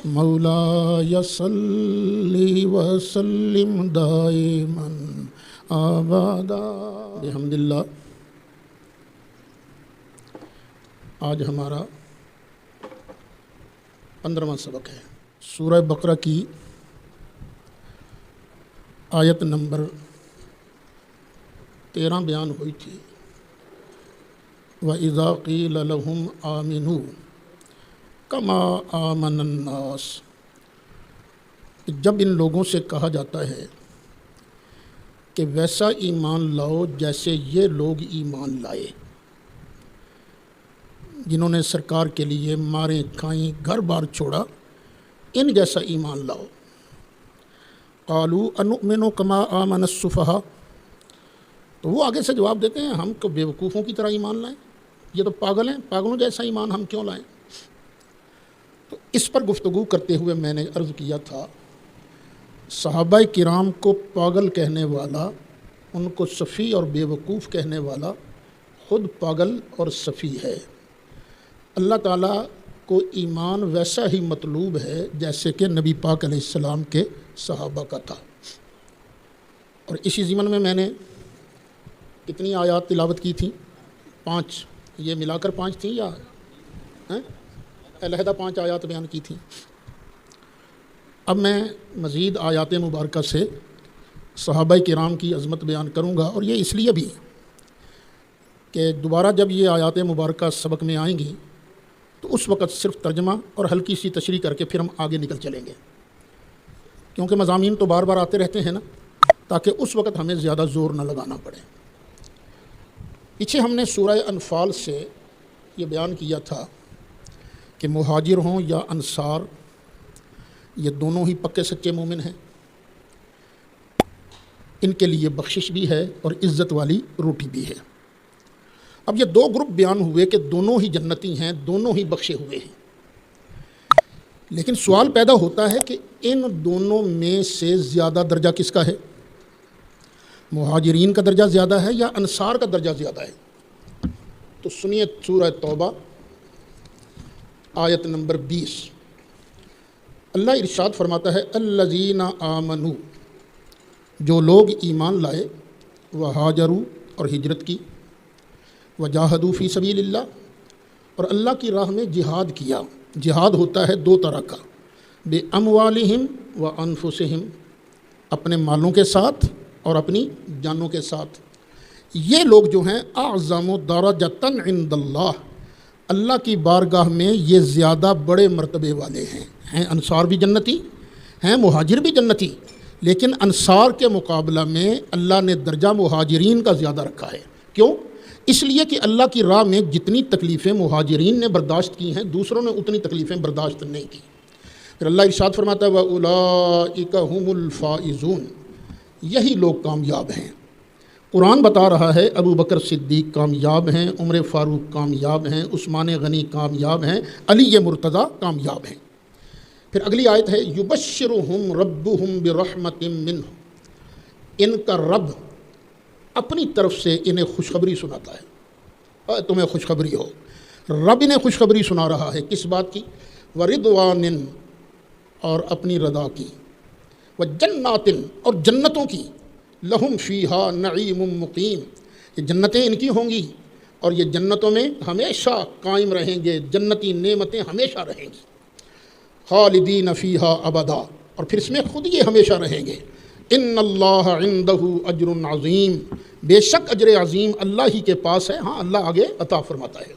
مولاي صل وسلم دائما ابدا بحمد اللہ۔ آج ہمارا 15واں سبق ہے۔ سورہ بقرہ کی آیت نمبر 13 بیان ہوئی تھی۔ وَإِذَا قِيلَ لَهُمْ آمِنُوا كَمَا آمَنَ النَّاسِ، جب ان لوگوں سے کہا جاتا ہے کہ ویسا ایمان لاؤ جیسے یہ لوگ ایمان لائے، جنہوں نے سرکار کے لیے ماریں کھائیں گھر بار چھوڑا، ان جیسا ایمان لاؤ۔ قالوا انؤمن کما آمن السفہاء، تو وہ آگے سے جواب دیتے ہیں ہم کو بیوقوفوں کی طرح ایمان لائیں، یہ تو پاگل ہیں، پاگلوں جیسا ایمان ہم کیوں لائیں؟ تو اس پر گفتگو کرتے ہوئے میں نے عرض کیا تھا صحابہ کرام کو پاگل کہنے والا، ان کو سفی اور بیوقوف کہنے والا خود پاگل اور سفی ہے۔ اللہ تعالیٰ کو ایمان ویسا ہی مطلوب ہے جیسے کہ نبی پاک علیہ السلام کے صحابہ کا تھا۔ اور اسی ضمن میں نے کتنی آیات تلاوت کی تھیں؟ 5، یہ ملا کر 5 تھیں یا علیحدہ 5 آیات بیان کی تھیں؟ اب میں مزید آیات مبارکہ سے صحابہ کرام کی عظمت بیان کروں گا، اور یہ اس لیے بھی کہ دوبارہ جب یہ آیات مبارکہ سبق میں آئیں گی تو اس وقت صرف ترجمہ اور ہلکی سی تشریح کر کے پھر ہم آگے نکل چلیں گے، کیونکہ مضامین تو بار بار آتے رہتے ہیں نا، تاکہ اس وقت ہمیں زیادہ زور نہ لگانا پڑے۔ پیچھے ہم نے سورہ انفال سے یہ بیان کیا تھا کہ مہاجر ہوں یا انصار، یہ دونوں ہی پکے سچے مومن ہیں، ان کے لیے بخشش بھی ہے اور عزت والی روٹی بھی ہے۔ اب یہ 2 گروپ بیان ہوئے کہ دونوں ہی جنتی ہیں، دونوں ہی بخشے ہوئے ہیں، لیکن سوال پیدا ہوتا ہے کہ ان دونوں میں سے زیادہ درجہ کس کا ہے؟ مہاجرین کا درجہ زیادہ ہے یا انصار کا درجہ زیادہ ہے؟ تو سنیے سورہ توبہ آیت نمبر 20۔ اللہ ارشاد فرماتا ہے الذین آمنوا، جو لوگ ایمان لائے، وہاجروا اور ہجرت کی، وجاہدوا فی سبیل اللہ اور اللہ کی راہ میں جہاد کیا۔ جہاد ہوتا ہے 2 طرح کا، بے اموالہم و انفسہم، اپنے مالوں کے ساتھ اور اپنی جانوں کے ساتھ۔ یہ لوگ جو ہیں اعظم درجۃ عند اللہ، اللہ کی بارگاہ میں یہ زیادہ بڑے مرتبے والے ہیں انصار بھی جنتی ہیں، مہاجر بھی جنتی، لیکن انصار کے مقابلہ میں اللہ نے درجہ مہاجرین کا زیادہ رکھا ہے۔ کیوں؟ اس لیے کہ اللہ کی راہ میں جتنی تکلیفیں مہاجرین نے برداشت کی ہیں دوسروں نے اتنی تکلیفیں برداشت نہیں کی۔ پھر اللہ ارشاد فرماتا ہے وَأُولَٰئِكَ هُمُ الْفَائِزُونَ، یہی لوگ کامیاب ہیں۔ قرآن بتا رہا ہے ابو بکر صدیق کامیاب ہیں، عمر فاروق کامیاب ہیں، عثمان غنی کامیاب ہیں، علی مرتضیٰ کامیاب ہیں۔ پھر اگلی آیت ہے یبشرہم ربہم برحمت منہ، ان کا رب اپنی طرف سے انہیں خوشخبری سناتا ہے، تمہیں خوشخبری ہو۔ رب انہیں خوشخبری سنا رہا ہے کس بات کی؟ ورضوان، اور اپنی رضا کی، وجنات، اور جنتوں کی، لہم فیہا نعیم مقیم، یہ جنتیں ان کی ہوں گی اور یہ جنتوں میں ہمیشہ قائم رہیں گے، جنتی نعمتیں ہمیشہ رہیں گی، خالدین فیہا ابدا، اور پھر اس میں خود یہ ہمیشہ رہیں گے۔ ان اللہ عندہ اجر عظیم، بے شک اجر عظیم اللہ ہی کے پاس ہے، ہاں اللہ آگے عطا فرماتا ہے۔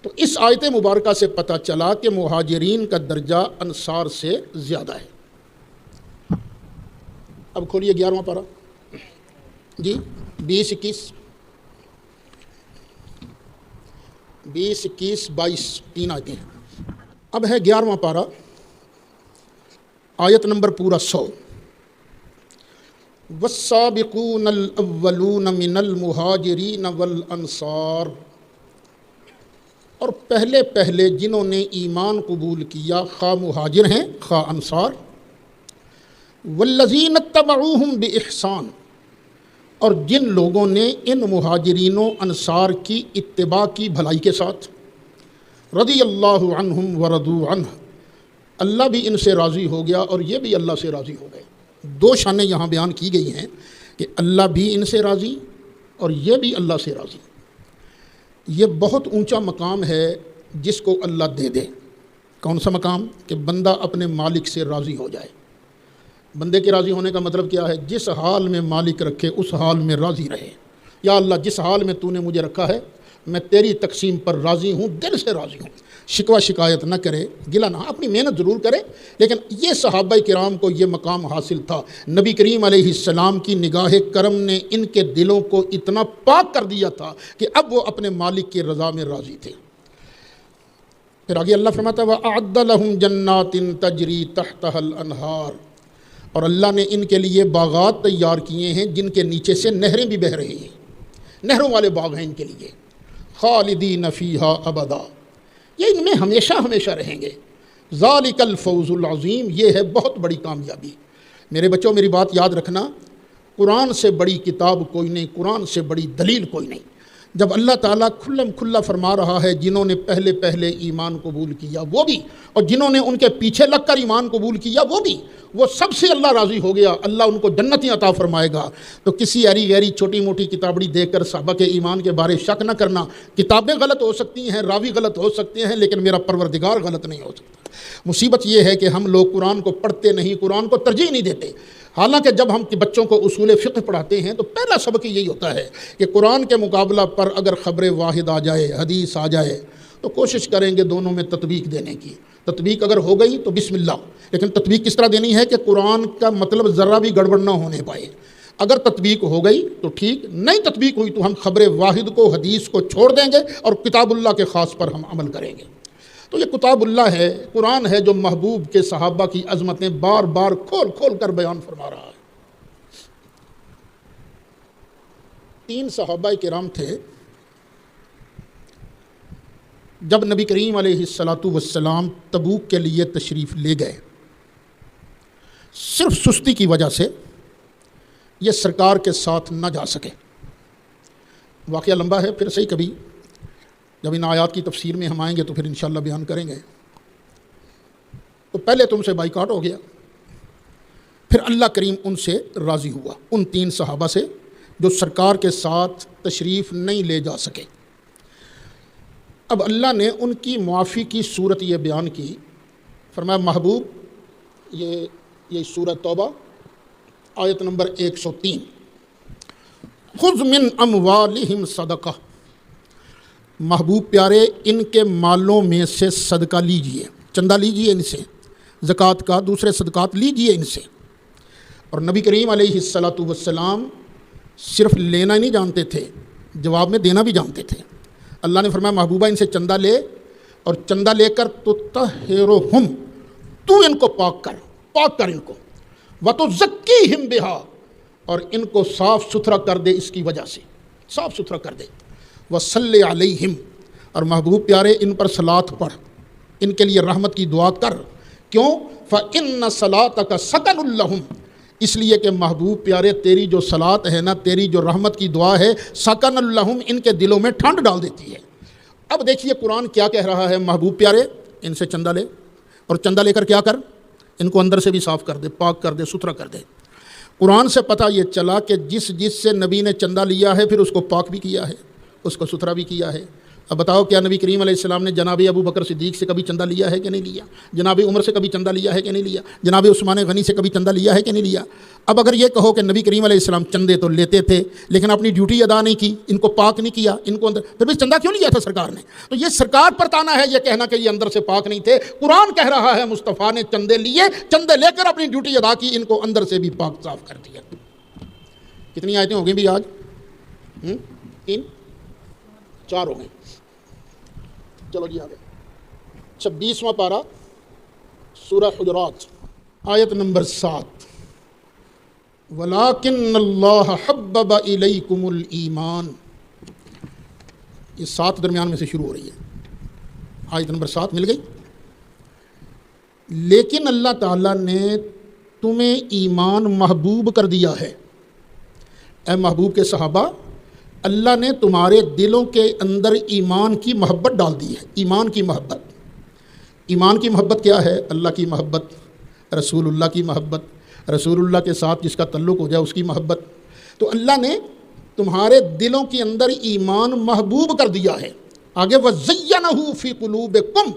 تو اس آیت مبارکہ سے پتہ چلا کہ مہاجرین کا درجہ انصار سے زیادہ ہے۔ اب کھولیے 11واں پارہ جی، 20، 21، 22 3 آیتیں ہیں۔ اب ہے 11واں پارہ، آیت نمبر پورا 100۔ والسابقون الاولون من المہاجرین والانصار، اور پہلے جنہوں نے ایمان قبول کیا، خواہ مہاجر ہیں خواہ انصار، والذین اتبعوہم باحسان، اور جن لوگوں نے ان مہاجرین و انصار کی اتباع کی بھلائی کے ساتھ، رضی اللہ عنہم ورضوا عنہ، اللہ بھی ان سے راضی ہو گیا اور یہ بھی اللہ سے راضی ہو گئے۔ دو شانیں یہاں بیان کی گئی ہیں کہ اللہ بھی ان سے راضی اور یہ بھی اللہ سے راضی۔ یہ بہت اونچا مقام ہے جس کو اللہ دے دے۔ کون سا مقام؟ کہ بندہ اپنے مالک سے راضی ہو جائے۔ بندے کے راضی ہونے کا مطلب کیا ہے؟ جس حال میں مالک رکھے اس حال میں راضی رہے۔ یا اللہ جس حال میں تو نے مجھے رکھا ہے میں تیری تقسیم پر راضی ہوں، دل سے راضی ہوں۔ شکوہ شکایت نہ کرے، گلہ نہ، اپنی محنت ضرور کرے، لیکن یہ صحابہ کرام کو یہ مقام حاصل تھا۔ نبی کریم علیہ السلام کی نگاہ کرم نے ان کے دلوں کو اتنا پاک کر دیا تھا کہ اب وہ اپنے مالک کی رضا میں راضی تھے۔ پھر آگے اللہ فرماتا ہے وَأَعَدَّ لَهُمْ جَنَّاتٍ تَجْرِي تَحْتَهَا الْأَنْهَارُ، اور اللہ نے ان کے لیے باغات تیار کیے ہیں جن کے نیچے سے نہریں بھی بہہ رہی ہیں۔ نہروں والے باغ ہیں ان کے لیے، خالدین فیہا ابدا، یہ ان میں ہمیشہ ہمیشہ رہیں گے۔ ذالک الفوز العظیم، یہ ہے بہت بڑی کامیابی۔ میرے بچوں میری بات یاد رکھنا، قرآن سے بڑی کتاب کوئی نہیں، قرآن سے بڑی دلیل کوئی نہیں۔ جب اللہ تعالیٰ کھلم کھلا فرما رہا ہے جنہوں نے پہلے ایمان قبول کیا وہ بھی، اور جنہوں نے ان کے پیچھے لگ کر ایمان قبول کیا وہ بھی، وہ سب سے اللہ راضی ہو گیا، اللہ ان کو جنتیں عطا فرمائے گا۔ تو کسی ایری غیری چھوٹی موٹی کتابڑی دیکھ کر صحابہ کے ایمان کے بارے شک نہ کرنا۔ کتابیں غلط ہو سکتی ہیں، راوی غلط ہو سکتے ہیں، لیکن میرا پروردگار غلط نہیں ہو سکتا۔ مصیبت یہ ہے کہ ہم لوگ قرآن کو پڑھتے نہیں، قرآن کو ترجیح نہیں دیتے۔ حالانکہ جب ہم بچوں کو اصول فقہ پڑھاتے ہیں تو پہلا سبق یہی ہوتا ہے کہ قرآن کے مقابلہ پر اگر خبر واحد آ جائے، حدیث آ جائے، تو کوشش کریں گے دونوں میں تطبیق دینے کی۔ تطبیق اگر ہو گئی تو بسم اللہ، لیکن تطبیق کس طرح دینی ہے کہ قرآن کا مطلب ذرہ بھی گڑبڑ نہ ہونے پائے۔ اگر تطبیق ہو گئی تو ٹھیک، نہیں تطبیق ہوئی تو ہم خبر واحد کو، حدیث کو چھوڑ دیں گے اور کتاب اللہ کے خاص پر ہم عمل کریں گے۔ تو یہ کتاب اللہ ہے، قرآن ہے جو محبوب کے صحابہ کی عظمتیں بار بار کھول کھول کر بیان فرما رہا ہے۔ 3 صحابہ کرام تھے، جب نبی کریم علیہ السلام تبوک کے لیے تشریف لے گئے، صرف سستی کی وجہ سے یہ سرکار کے ساتھ نہ جا سکے۔ واقعہ لمبا ہے، پھر صحیح کبھی جب ان آیات کی تفسیر میں ہم آئیں گے تو پھر انشاءاللہ بیان کریں گے۔ تو پہلے تم سے بائیکاٹ ہو گیا، پھر اللہ کریم ان سے راضی ہوا، ان 3 صحابہ سے جو سرکار کے ساتھ تشریف نہیں لے جا سکے۔ اب اللہ نے ان کی معافی کی صورت یہ بیان کی، فرمایا محبوب، یہ سورۃ توبہ آیت نمبر 103، خذ من اموالہم صدقہ، محبوب پیارے ان کے مالوں میں سے صدقہ لیجئے، چندہ لیجئے ان سے، زکوٰۃ کا، دوسرے صدقات لیجئے ان سے۔ اور نبی کریم علیہ السلام صرف لینا ہی نہیں جانتے تھے، جواب میں دینا بھی جانتے تھے۔ اللہ نے فرمایا محبوبہ ان سے چندہ لے، اور چندہ لے کر تو تطہرہم، تو ان کو پاک کر ان کو، وتزکیہم بہا، اور ان کو صاف ستھرا کر دے، اس کی وجہ سے صاف ستھرا کر دے، وصلی علیہم، اور محبوب پیارے ان پر صلاۃ پڑھ، ان کے لیے رحمت کی دعا کر۔ کیوں؟ فإن صلاتک سکن لہم، اس لیے کہ محبوب پیارے تیری جو صلاۃ ہے نا، تیری جو رحمت کی دعا ہے، سکن لہم، ان کے دلوں میں ٹھنڈ ڈال دیتی ہے۔ اب دیکھیے قرآن کیا کہہ رہا ہے، محبوب پیارے ان سے چندہ لے، اور چندہ لے کر کیا کر، ان کو اندر سے بھی صاف کر دے، پاک کر دے، ستھرا کر دے۔ قرآن سے پتہ یہ چلا کہ جس سے نبی نے چندہ لیا ہے پھر اس کو پاک بھی کیا ہے، اس کو ستھرا بھی کیا ہے۔ اب بتاؤ کیا نبی کریم علیہ السلام نے جناب ابو بکر صدیق سے کبھی چندہ لیا ہے کہ نہیں لیا؟ جناب عمر سے کبھی چندہ لیا ہے کہ نہیں لیا؟ جناب عثمان غنی سے کبھی چندہ لیا ہے کہ نہیں لیا؟ اب اگر یہ کہو کہ نبی کریم علیہ السلام چندے تو لیتے تھے لیکن اپنی ڈیوٹی ادا نہیں کی، ان کو پاک نہیں کیا، ان کو اندر، پھر بھی چندہ کیوں لیا تھا سرکار نے؟ تو یہ سرکار پر تانا ہے یہ کہنا کہ یہ اندر سے پاک نہیں تھے۔ قرآن کہہ رہا ہے مصطفیٰ نے چندے لیے، چندے لے کر اپنی ڈیوٹی ادا کی، ان کو اندر سے بھی پاک صاف کر دیا۔ کتنی آیتیں ہو گئی بھی آج؟ 3 4 ہو گئی۔ چلو جی آگے 26واں پارہ سورہ حجرات آیت نمبر 7، وَلَٰكِنَّ اللَّهَ حَبَّبَ إِلَيْكُمُ الْإِيمَانَ، یہ 7 درمیان میں سے شروع ہو رہی ہے، آیت نمبر 7 مل گئی۔ لیکن اللہ تعالیٰ نے تمہیں ایمان محبوب کر دیا ہے، اے محبوب کے صحابہ، اللہ نے تمہارے دلوں کے اندر ایمان کی محبت ڈال دی ہے۔ ایمان کی محبت، ایمان کی محبت کیا ہے؟ اللہ کی محبت، رسول اللہ کی محبت، رسول اللہ کے ساتھ جس کا تعلق ہو جائے اس کی محبت۔ تو اللہ نے تمہارے دلوں کے اندر ایمان محبوب کر دیا ہے۔ آگے وَزَيَّنَهُ فِي قُلُوبِكُمْ،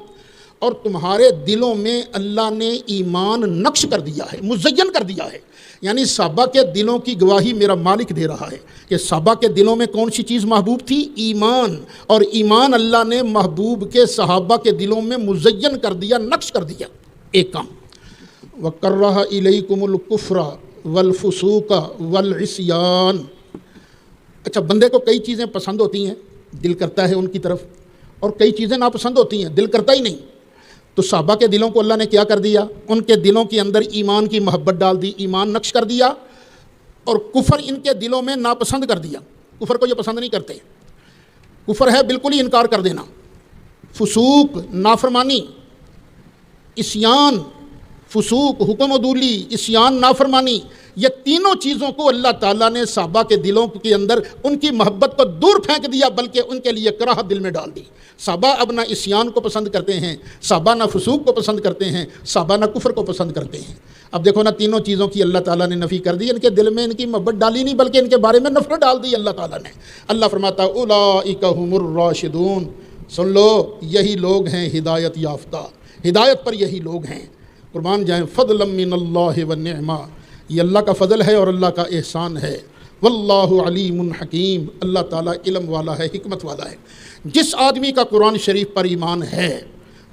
اور تمہارے دلوں میں اللہ نے ایمان نقش کر دیا ہے، مزین کر دیا ہے۔ یعنی صحابہ کے دلوں کی گواہی میرا مالک دے رہا ہے کہ صحابہ کے دلوں میں کون سی چیز محبوب تھی؟ ایمان، اور ایمان اللہ نے محبوب کے صحابہ کے دلوں میں مزین کر دیا، نقش کر دیا۔ ایک کام وَكَرَّهَ إِلَيْكُمُ الْكُفْرَ وَالْفُسُوقَ وَالْعِصْيَانَ۔ اچھا، بندے کو کئی چیزیں پسند ہوتی ہیں، دل کرتا ہے ان کی طرف، اور کئی چیزیں ناپسند ہوتی ہیں، دل کرتا ہی نہیں۔ تو صحابہ کے دلوں کو اللہ نے کیا کر دیا؟ ان کے دلوں کے اندر ایمان کی محبت ڈال دی، ایمان نقش کر دیا، اور کفر ان کے دلوں میں ناپسند کر دیا۔ کفر کو یہ پسند نہیں کرتے۔ کفر ہے بالکل ہی انکار کر دینا، فسوق نافرمانی، عصیان، فسوق حکم عدولی، عصیان نافرمانی، یہ تینوں چیزوں کو اللہ تعالیٰ نے صحابہ کے دلوں کے اندر ان کی محبت کو دور پھینک دیا، بلکہ ان کے لیے کراہت دل میں ڈال دی۔ صحابہ اب نہ عصیان کو پسند کرتے ہیں، صحابہ نہ فسوق کو پسند کرتے ہیں، صحابہ نہ کفر کو پسند کرتے ہیں۔ اب دیکھو نا، تینوں چیزوں کی اللہ تعالیٰ نے نفی کر دی، ان کے دل میں ان کی محبت ڈالی نہیں، بلکہ ان کے بارے میں نفرت ڈال دی اللہ تعالیٰ نے۔ اللہ فرماتا اولئک هم الراشدون، سن لو یہی لوگ ہیں ہدایت یافتہ، ہدایت پر یہی لوگ ہیں۔ قربان جائیں، فضلا من اللہ ونعما، یہ اللہ کا فضل ہے اور اللہ کا احسان ہے۔ واللہ علیم حکیم، اللہ تعالیٰ علم والا ہے، حکمت والا ہے۔ جس آدمی کا قرآن شریف پر ایمان ہے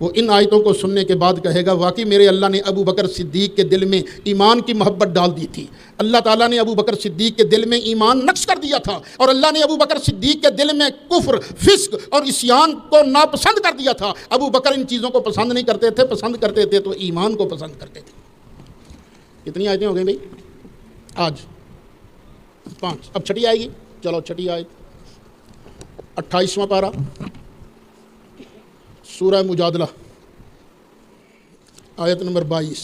وہ ان آیتوں کو سننے کے بعد کہے گا واقعی میرے اللہ نے ابو بکر صدیق کے دل میں ایمان کی محبت ڈال دی تھی، اللہ تعالیٰ نے ابو بکر صدیق کے دل میں ایمان نقش کر دیا تھا، اور اللہ نے ابو بکر صدیق کے دل میں کفر، فسق اور عصیان کو ناپسند کر دیا تھا۔ ابو بکر ان چیزوں کو پسند نہیں کرتے تھے، پسند کرتے تھے تو ایمان کو پسند کرتے تھے۔ کتنی آیتیں ہو گئی بھائی؟ آج 5، اب چھٹی آئے گی۔ چلو چھٹی آیت، 28واں پارہ، سورہ مجادلہ، آیت نمبر 22۔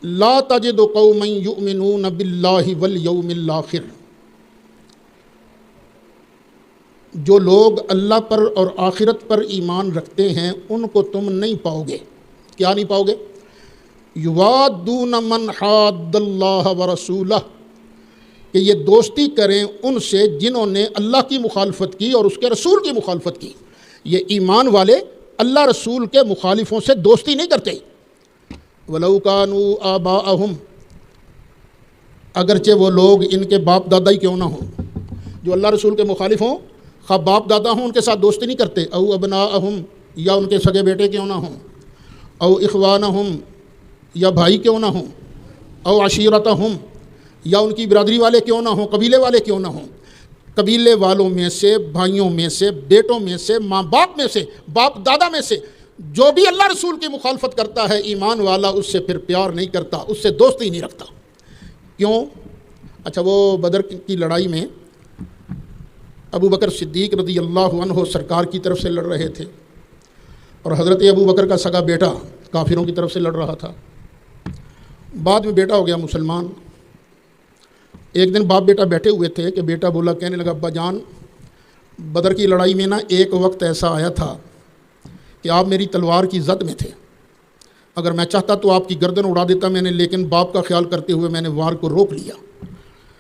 لا تجد قوما یؤمنون باللہ والیوم الآخر، جو لوگ اللہ پر اور آخرت پر ایمان رکھتے ہیں ان کو تم نہیں پاؤ گے۔ کیا نہیں پاؤ گے؟ یوادون من حاد اللہ ورسولہ، کہ یہ دوستی کریں ان سے جنہوں نے اللہ کی مخالفت کی اور اس کے رسول کی مخالفت کی۔ یہ ایمان والے اللہ رسول کے مخالفوں سے دوستی نہیں کرتے۔ وَلَوْ كَانُوا آبَاءَهُمْ، اگرچہ وہ لوگ ان کے باپ دادا ہی کیوں نہ ہوں، جو اللہ رسول کے مخالف ہوں، خواہ باپ دادا ہوں، ان کے ساتھ دوستی نہیں کرتے۔ او ابناءہم، یا ان کے سگے بیٹے کیوں نہ ہوں، او اخوانہم، یا بھائی کیوں نہ ہوں، او عشیرتہم، یا ان کی برادری والے کیوں نہ ہوں، قبیلے والے کیوں نہ ہوں۔ قبیلے والوں میں سے، بھائیوں میں سے، بیٹوں میں سے، ماں باپ میں سے، باپ دادا میں سے جو بھی اللہ رسول کی مخالفت کرتا ہے، ایمان والا اس سے پھر پیار نہیں کرتا، اس سے دوستی نہیں رکھتا۔ کیوں؟ اچھا، وہ بدر کی لڑائی میں ابو بکر صدیق رضی اللہ عنہ سرکار کی طرف سے لڑ رہے تھے، اور حضرت ابو بکر کا سگا بیٹا کافروں کی طرف سے لڑ رہا تھا۔ بعد میں بیٹا ہو گیا مسلمان۔ ایک دن باپ بیٹا بیٹھے ہوئے تھے کہ بیٹا بولا، کہنے لگا ابا جان، بدر کی لڑائی میں نا ایک وقت ایسا آیا تھا کہ آپ میری تلوار کی زد میں تھے، اگر میں چاہتا تو آپ کی گردن اڑا دیتا میں نے، لیکن باپ کا خیال کرتے ہوئے میں نے وار کو روک لیا۔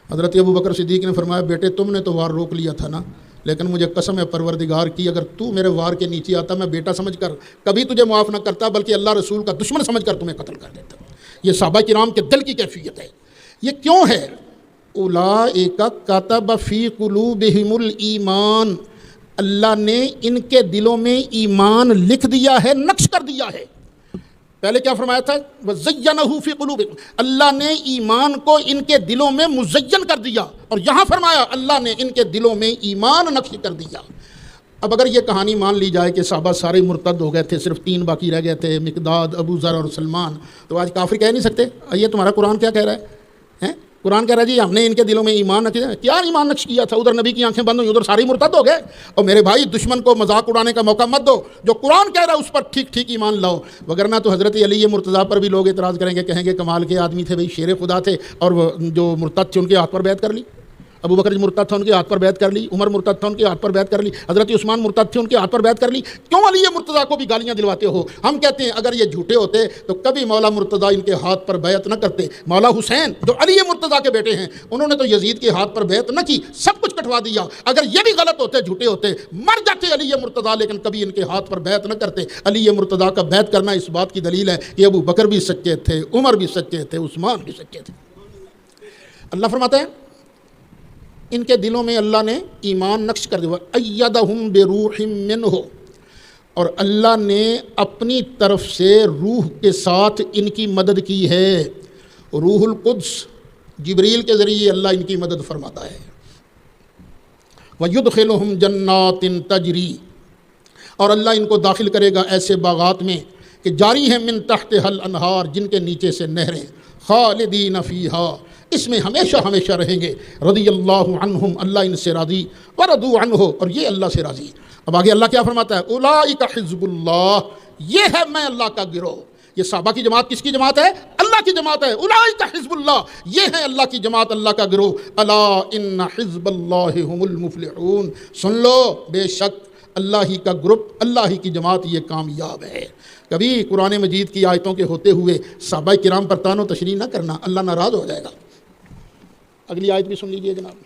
حضرت ابو بکر صدیق نے فرمایا، بیٹے تم نے تو وار روک لیا تھا نا، لیکن مجھے قسم ہے پروردگار کی، اگر تو میرے وار کے نیچے آتا میں بیٹا سمجھ کر کبھی تجھے معاف نہ کرتا، بلکہ اللہ رسول کا دشمن سمجھ کر تمہیں قتل کر دیتا۔ یہ صحابہ کرام کے دل کی کیفیت ہے۔ یہ کیوں ہے؟ اولئک کتب فی قلوبہم الایمان، اللہ نے ان کے دلوں میں ایمان لکھ دیا ہے، نقش کر دیا ہے۔ پہلے کیا فرمایا تھا؟ وَزَيَّنَهُ فِي قُلُوبِكُمْ، اللہ نے ایمان کو ان کے دلوں میں مزین کر دیا، اور یہاں فرمایا اللہ نے ان کے دلوں میں ایمان نقش کر دیا۔ اب اگر یہ کہانی مان لی جائے کہ صحابہ سارے مرتد ہو گئے تھے، صرف 3 باقی رہ گئے تھے، مقداد، ابو ذر اور سلمان، تو آج کافر کہہ نہیں سکتے؟ یہ تمہارا قرآن کیا کہہ رہا ہے؟ قرآن کہہ رہا ہے جی ہم نے ان کے دلوں میں ایمان نقش کیا؟ ایمان نقش کیا تھا؟ ادھر نبی کی آنکھیں بند ہوئی، ادھر سارے مرتد ہو گئے۔ اور میرے بھائی، دشمن کو مذاق اڑانے کا موقع مت دو، جو قرآن کہہ رہا ہے اس پر ٹھیک ٹھیک ایمان لاؤ، وگرنہ تو حضرت علی مرتضیٰ پر بھی لوگ اعتراض کریں گے، کہیں گے کمال کے آدمی تھے بھائی، شیر خدا تھے، اور وہ جو مرتد تھے ان کے ہاتھ پر بیعت کر لی۔ ابو بکر مرتد تھا، ان کے ہاتھ پر بیعت کر لی، عمر مرتد تھا، ان کے ہاتھ پر بیعت کر لی، حضرت عثمان مرتد تھے، ان کے ہاتھ پر بیعت کر لی، کیوں علی مرتضیٰ کو بھی گالیاں دلواتے ہو؟ ہم کہتے ہیں اگر یہ جھوٹے ہوتے تو کبھی مولا مرتضیٰ ان کے ہاتھ پر بیعت نہ کرتے۔ مولا حسین جو علی مرتضیٰ کے بیٹے ہیں، انہوں نے تو یزید کے ہاتھ پر بیعت نہ کی، سب کچھ کٹوا دیا۔ اگر یہ بھی غلط ہوتے، جھوٹے ہوتے، مر جاتے علی مرتضیٰ، لیکن کبھی ان کے ہاتھ پر بیعت نہ کرتے۔ علی مرتضیٰ کا بیعت کرنا اس بات کی دلیل ہے کہ ابو بکر بھی سچے تھے، عمر بھی سچے تھے، عثمان بھی سچے تھے۔ اللہ فرماتا ہے ان کے دلوں میں اللہ نے ایمان نقش کر دیا، ایدہم بروح منہ، اور اللہ نے اپنی طرف سے روح کے ساتھ ان کی مدد کی ہے۔ روح القدس جبریل کے ذریعے اللہ ان کی مدد فرماتا ہے۔ وَيُدْخِلُهُمْ جَنَّاتٍ تَجْرِي، اور اللہ ان کو داخل کرے گا ایسے باغات میں کہ جاری ہیں من تحتها الانہار، جن کے نیچے سے نہریں، خالدین فیہا، اس میں ہمیشہ ہمیشہ رہیں گے۔ رضی اللہ عنہم، اللہ ان سے راضی، ورضوا عنہ، اور یہ اللہ سے راضی۔ اب آگے اللہ کیا فرماتا ہے؟ اولئک حزب اللہ، یہ ہے میں اللہ کا گروہ۔ یہ صحابہ کی جماعت کس کی جماعت ہے؟ اللہ کی جماعت ہے۔ اولئک حزب اللہ، یہ ہے اللہ کی جماعت، اللہ کا گروہ۔ الا ان حزب اللہ هم المفلحون، سن لو بے شک اللہ ہی کا گروپ، اللہ ہی کی جماعت یہ کامیاب ہے۔ کبھی قرآن مجید کی آیتوں کے ہوتے ہوئے صحابہ کرام پر تان و تشریح نہ کرنا، اللہ ناراض ہو جائے گا۔ اگلی آیت بھی سن لیجئے جناب،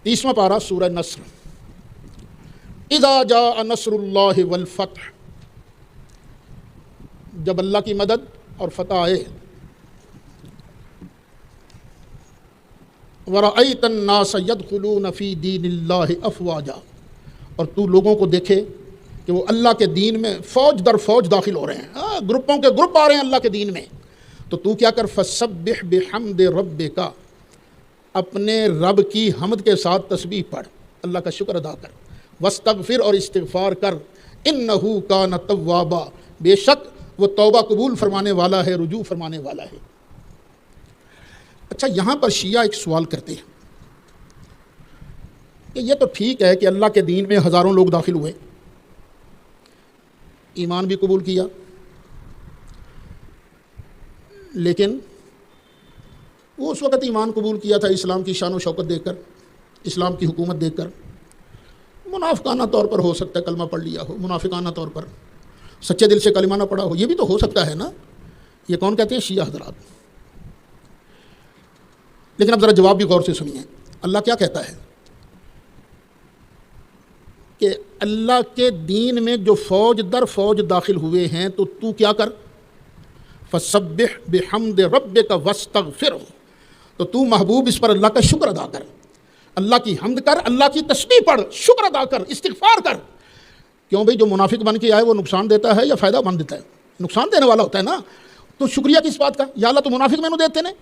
30واں پارہ سورہ نصر۔ اذا جاء نصر اللہ والفتح، جب اللہ کی مدد اور فتح آئے۔ ورأیت الناس یدخلون فی دین اللہ افواجا، اور تو لوگوں کو دیکھے کہ وہ اللہ کے دین میں فوج در فوج داخل ہو رہے ہیں، گروپوں کے گروپ آ رہے ہیں اللہ کے دین میں۔ تو تو کیا کر، فسبح بحمد ربک، اپنے رب کی حمد کے ساتھ تسبیح پڑھ، اللہ کا شکر ادا کر، واستغفر، اور استغفار کر، انہ کان توابا، بے شک وہ توبہ قبول فرمانے والا ہے، رجوع فرمانے والا ہے۔ اچھا، یہاں پر شیعہ ایک سوال کرتے ہیں کہ یہ تو ٹھیک ہے کہ اللہ کے دین میں ہزاروں لوگ داخل ہوئے، ایمان بھی قبول کیا، لیکن وہ اس وقت ایمان قبول کیا تھا اسلام کی شان و شوکت دیکھ کر، اسلام کی حکومت دیکھ کر، منافقانہ طور پر ہو سکتا ہے کلمہ پڑھ لیا ہو، منافقانہ طور پر سچے دل سے کلمہ نہ پڑھا ہو، یہ بھی تو ہو سکتا ہے نا۔ یہ کون کہتے ہیں؟ شیعہ حضرات۔ لیکن اب ذرا جواب بھی غور سے سنیے، اللہ کیا کہتا ہے کہ اللہ کے دین میں جو فوج در فوج داخل ہوئے ہیں تو کیا کر، فسبح بحمد ربک واستغفر، تو محبوب اس پر اللہ کا شکر ادا کر، اللہ کی حمد کر، اللہ کی تسبیح پڑھ، شکر ادا کر، استغفار کر۔ کیوں بھئی، جو منافق بن کے آئے وہ نقصان دیتا ہے یا فائدہ بن دیتا ہے؟ نقصان دینے والا ہوتا ہے نا۔ تو شکریہ کس بات کا؟ یا اللہ تو منافق میں نو دیتے نے،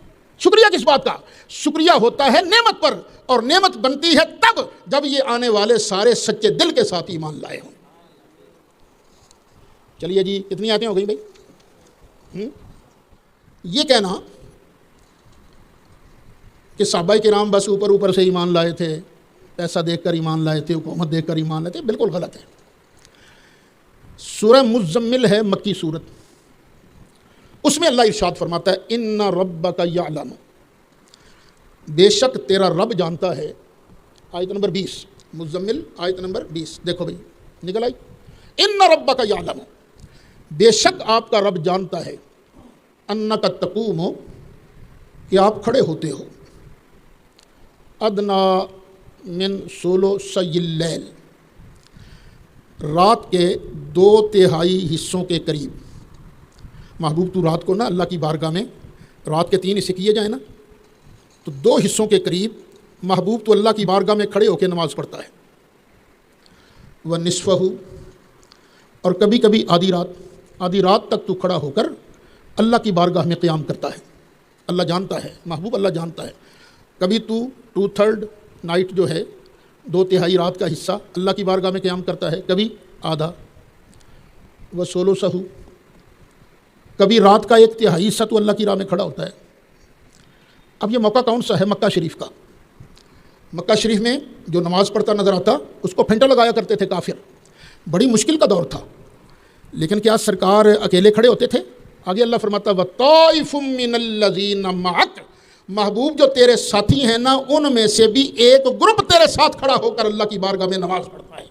شکریہ کس بات کا؟ شکریہ ہوتا ہے نعمت پر، اور نعمت بنتی ہے تب جب یہ آنے والے سارے سچے دل کے ساتھ ایمان لائے ہوں۔ چلیے جی، کتنی آیتیں ہو گئی بھائی؟ یہ کہنا کہ صحابہ کرام بس اوپر اوپر سے ایمان لائے تھے، پیسہ دیکھ کر ایمان لائے تھے، حکومت دیکھ کر ایمان لائے تھے، بالکل غلط ہے۔ سورہ مزمل ہے، مکی سورت، اس میں اللہ ارشاد فرماتا ہے ان ربک یعلم، بے شک تیرا رب جانتا ہے۔ آیت نمبر 20، مزمل آیت نمبر 20، دیکھو بھائی نکل آئی، ان ربک یعلم، بے شک آپ کا رب جانتا ہے، انک تقوم، کہ آپ کھڑے ہوتے ہو، ادنا من ثلثی اللیل، رات کے 2/3 حصوں کے قریب۔ محبوب تو رات کو نا اللہ کی بارگاہ میں رات کے 3 حصے کیے جائیں نا، تو 2 حصوں کے قریب محبوب تو اللہ کی بارگاہ میں کھڑے ہو کے نماز پڑھتا ہے۔ وَنِصْفَهُ، اور کبھی کبھی آدھی رات تک تو کھڑا ہو کر اللہ کی بارگاہ میں قیام کرتا ہے۔ اللہ جانتا ہے، محبوب اللہ جانتا ہے، کبھی تو 2/3 نائٹ جو ہے 2/3 رات کا حصہ اللہ کی بارگاہ میں قیام کرتا ہے، کبھی آدھا۔ وَثُلُثَهُ، کبھی رات کا 1/3 حصہ تو اللہ کی راہ میں کھڑا ہوتا ہے۔ اب یہ موقع کون سا ہے؟ مکہ شریف کا۔ مکہ شریف میں جو نماز پڑھتا نظر آتا اس کو پھنٹا لگایا کرتے تھے کافر، بڑی مشکل کا دور تھا، لیکن کیا سرکار اکیلے کھڑے ہوتے تھے؟ آگے اللہ فرماتا وَطَائِفٌ مِّنَ الَّذِينَ مَعَكَ، محبوب جو تیرے ساتھی ہیں نا ان میں سے بھی ایک گروپ تیرے ساتھ کھڑا ہو کر اللہ کی بارگاہ میں نماز پڑھتا ہے۔